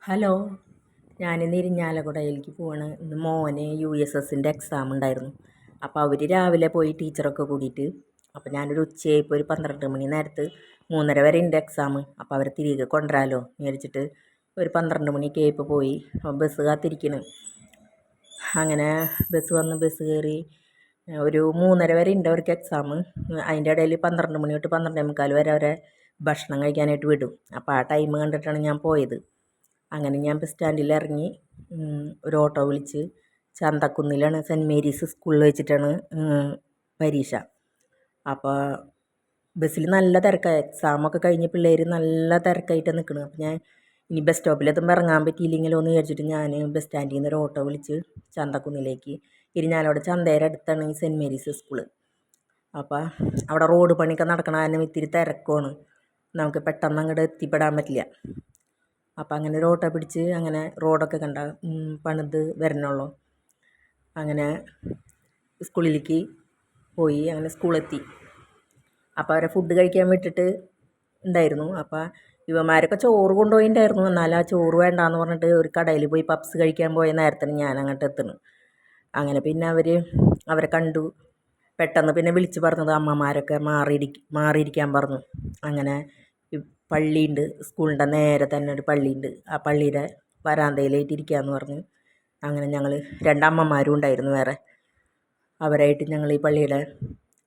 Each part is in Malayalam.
ഹലോ, ഞാനിന്ന് ഇരിഞ്ഞാലക്കുടയിലേക്ക് പോവാണ്. ഇന്ന് മോന് USSൻ്റെ എക്സാം ഉണ്ടായിരുന്നു. അപ്പോൾ അവർ രാവിലെ പോയി ടീച്ചറൊക്കെ കൂടിയിട്ട്, അപ്പോൾ ഞാനൊരു ഉച്ചയായപ്പോൾ ഒരു 12 മണി നേരത്ത് 3:30 വരെ ഉണ്ട് എക്സാം. അപ്പോൾ അവരെ തിരികെ കൊണ്ടുവരാമല്ലോ വിചാരിച്ചിട്ട് ഒരു 12 മണിയൊക്കെ ആയപ്പോൾ പോയി. ബസ് കാത്തിരിക്കണം. അങ്ങനെ ബസ് കയറി ഒരു 3:30 വരെ ഉണ്ട് അവർക്ക് എക്സാം. അതിൻ്റെ ഇടയിൽ 12 മണി തൊട്ട് 12:45 വരെ അവരെ ഭക്ഷണം കഴിക്കാനായിട്ട് വിടും. അപ്പോൾ ആ ടൈം കണ്ടിട്ടാണ് ഞാൻ പോയത്. അങ്ങനെ ഞാൻ ബസ് സ്റ്റാൻഡിൽ ഇറങ്ങി ഒരു ഓട്ടോ വിളിച്ച് ചന്തക്കുന്നിലാണ് സെൻറ്റ് മേരീസ് സ്കൂളിൽ വെച്ചിട്ടാണ് പരീക്ഷ. അപ്പോൾ ബസ്സിൽ നല്ല തിരക്കായി. എക്സാമൊക്കെ കഴിഞ്ഞ് പിള്ളേർ നല്ല തിരക്കായിട്ട് നിൽക്കണം. അപ്പോൾ ഞാൻ ഇനി ബസ് സ്റ്റോപ്പിലെത്തുമ്പോൾ ഇറങ്ങാൻ പറ്റിയില്ലെങ്കിലോ എന്ന് വിചാരിച്ചിട്ട് ഞാൻ ബസ് സ്റ്റാൻഡിൽ നിന്ന് ഒരു ഓട്ടോ വിളിച്ച് ചന്തക്കുന്നിലേക്ക് ഇരിഞ്ഞാലക്കുട ചന്തയുടെ അടുത്താണ് ഈ സെൻറ്റ് മേരീസ് സ്കൂള്. അപ്പോൾ അവിടെ റോഡ് പണിയൊക്കെ നടക്കണ കാരണം ഇത്തിരി തിരക്കുമാണ്. നമുക്ക് പെട്ടെന്ന് അങ്ങോട്ട് എത്തിപ്പെടാൻ പറ്റില്ല. അപ്പം അങ്ങനെ ഒരു ഓട്ടോ പിടിച്ച് അങ്ങനെ റോഡൊക്കെ കണ്ട പണിത് വരണുള്ളൂ. അങ്ങനെ സ്കൂളിലേക്ക് പോയി. അങ്ങനെ സ്കൂളെത്തി. അപ്പോൾ അവരെ ഫുഡ് കഴിക്കാൻ വിട്ടിട്ട് ഉണ്ടായിരുന്നു. അപ്പോൾ ഇവന്മാരൊക്കെ ചോറ് കൊണ്ടുപോയിട്ടുണ്ടായിരുന്നു. എന്നാൽ ആ ചോറ് വേണ്ടാന്ന് പറഞ്ഞിട്ട് ഒരു കടയിൽ പോയി പപ്സ് കഴിക്കാൻ പോയ നേരത്തിന് ഞാൻ അങ്ങോട്ട് എത്തുന്നു. അങ്ങനെ പിന്നെ അവരെ കണ്ടു. പെട്ടെന്ന് പിന്നെ വിളിച്ച് പറഞ്ഞത് അമ്മമാരൊക്കെ മാറിയിരിക്കാൻ പറഞ്ഞു. അങ്ങനെ പള്ളിയുണ്ട്, സ്കൂളിൻ്റെ നേരെ തന്നെ ഒരു പള്ളിയുണ്ട്. ആ പള്ളിയുടെ വരാന്തയിലായിട്ട് ഇരിക്കാമെന്ന് പറഞ്ഞ് അങ്ങനെ ഞങ്ങൾ 2 അമ്മമാരും ഉണ്ടായിരുന്നു വേറെ. അവരായിട്ട് ഞങ്ങൾ ഈ പള്ളിയുടെ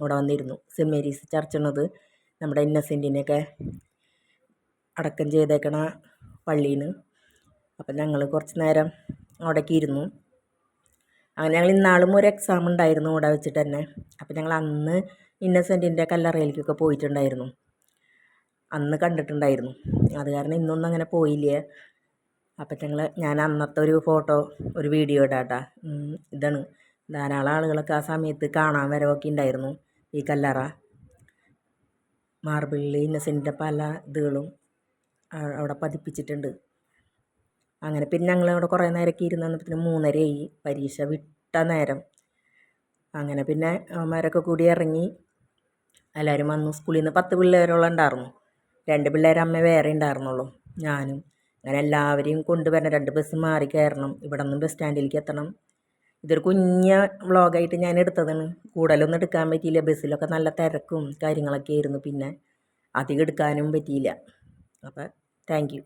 അവിടെ വന്നിരുന്നു. സെൻറ്റ് മേരീസ് ചർച്ച് എന്നത് നമ്മുടെ ഇന്നസെൻറ്റിനെയൊക്കെ അടക്കം ചെയ്തേക്കണ പള്ളിയാണ്. അപ്പം ഞങ്ങൾ കുറച്ച് നേരം അവിടേക്ക് ഇരുന്നു. അങ്ങനെ ഞങ്ങൾ ഇന്നാളും ഒരു എക്സാം ഉണ്ടായിരുന്നു അവിടെ വെച്ചിട്ട് തന്നെ. അപ്പം ഞങ്ങൾ അന്ന് ഇന്നസെൻറ്റിൻ്റെ കല്ലറയിലേക്കൊക്കെ പോയിട്ടുണ്ടായിരുന്നു. അന്ന് കണ്ടിട്ടുണ്ടായിരുന്നു. അത് കാരണം ഇന്നൊന്നും അങ്ങനെ പോയില്ല. അപ്പം ഞാൻ അന്നത്തെ ഒരു ഫോട്ടോ ഒരു വീഡിയോ ഇടാട്ടാ. ഇതാണ് ധാരാളം ആളുകളൊക്കെ ആ സമയത്ത് കാണാൻ വരവൊക്കെ ഉണ്ടായിരുന്നു. ഈ കല്ലറ മാർബിളിൽ ഇന്നസെൻറ്റിൻ്റെ പല ഇതുകളും അവിടെ പതിപ്പിച്ചിട്ടുണ്ട്. അങ്ങനെ പിന്നെ ഞങ്ങളവിടെ കുറേ നേരമൊക്കെ ഇരുന്ന് വന്നപ്പോൾ 3:30 ആയി, പരീക്ഷ വിട്ട നേരം. അങ്ങനെ പിന്നെ അവന്മാരൊക്കെ കൂടി ഇറങ്ങി എല്ലാവരും വന്നു. സ്കൂളിൽ നിന്ന് 10 പിള്ളേരോളം ഉണ്ടായിരുന്നു. 2 പിള്ളേർ അമ്മ വേറെ ഉണ്ടായിരുന്നുള്ളൂ, ഞാനും. അങ്ങനെ എല്ലാവരെയും കൊണ്ടുവരണം. 2 ബസ് മാറി കയറണം. ഇവിടെ നിന്നും ബസ് സ്റ്റാൻഡിലേക്ക് എത്തണം. ഇതൊരു കുഞ്ഞ വ്ളോഗായിട്ട് ഞാൻ എടുത്തതാണ്. കൂടുതലൊന്നും എടുക്കാൻ പറ്റിയില്ല. ബസ്സിലൊക്കെ നല്ല തിരക്കും കാര്യങ്ങളൊക്കെ ആയിരുന്നു. പിന്നെ അധികം എടുക്കാനും പറ്റിയില്ല. അപ്പോൾ താങ്ക് യു.